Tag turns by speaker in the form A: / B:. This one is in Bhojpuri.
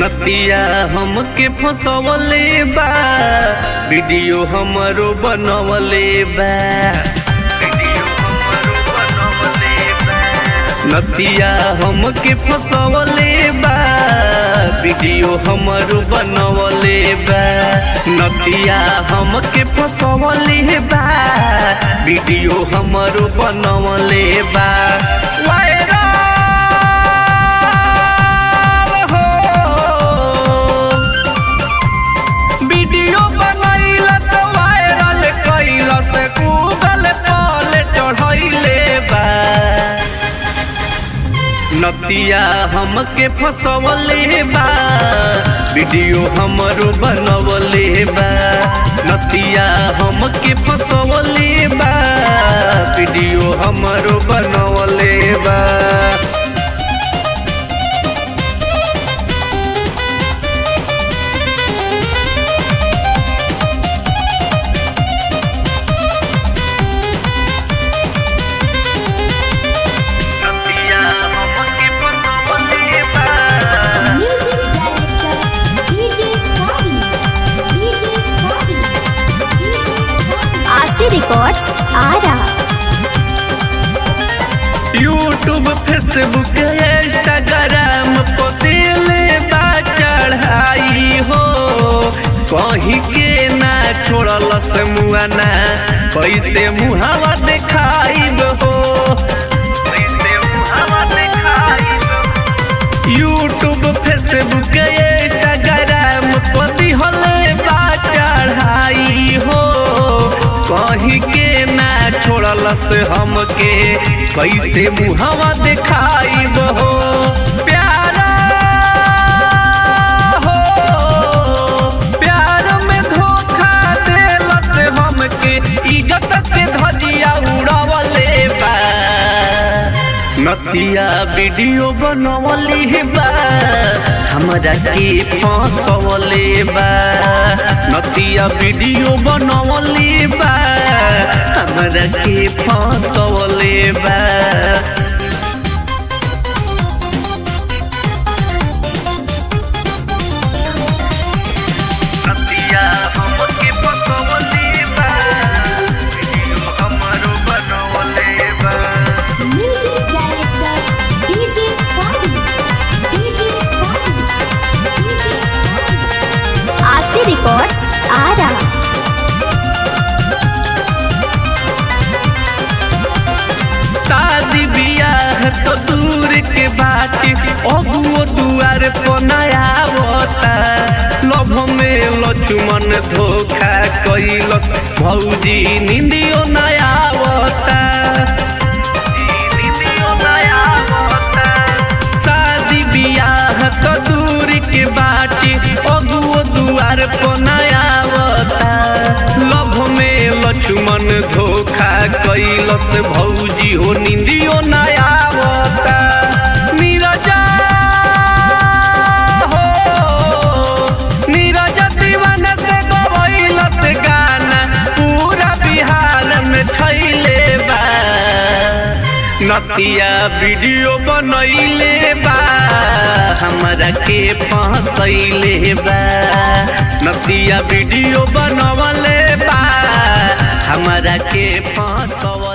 A: नतिया हमके फसवले बा, वीडियो हमरो बनवले बा। नतिया हमके फसवले बा, वीडियो हमरो बनवले बा। नतिया हमके फसवले बा, वीडियो हमरो बनवले बा। वीडियो बनैला तो वायरल कैला से गूगल पर चढ़ैले बा। नतिया हमके फसवले बा, वीडियो हमरो बनवले बा। नतिया हमके फसवले बा, वीडियो हमरो बनवले बा।
B: Records Ara.
A: YouTube Facebook Instagram पर दिले बा चढ़ाई हो। कहीं के ना छोड़ल से मुआना, कैसे मुहावा दिखाई हो। यूट्यूब फेसबुक इंस्टाग्राम पर दिले बा चढ़ाई हो। कहीं के ना छोड़ल से हमके, कैसे मुहावा दिखाई हो। प्यारा हो, प्यार में धोखा देल से हमके, इज्जत के धजिया उड़ावले बा। नतिया वीडियो बनवले बा, हमरा के फसवले बा। नतिया वीडियो बनवले बा, हमरा के फसवले बा। नतिया हमके फसवले बा, वीडियो हमरो बनवले बा।
B: म्यूजिक डायरेक्टर डीजे कादी, डीजे कादी, आशी रिकॉर्ड्स आरा।
A: शादी बियाह तो दूर के बात, अगुओ दुआर पर नया आवता। लभ में लक्ष्मण धोखा कैलस, भौजी निंदियो नया आवता। शादी बियाह तो दूर के बात, अगुओ दुआर पर नया आवता। लभ में लक्ष्मण धोखा कैलस, भौजी हो निंदियो नया आवता। नीरजा हो, नीरजा दीवाना से गवैलस गाना, पूरा बिहार में छैले बा। नतिया वीडियो बनैले बा, हमरा के फसैले बा। नतिया वीडियो बनवले बा, हमरा के फसवले।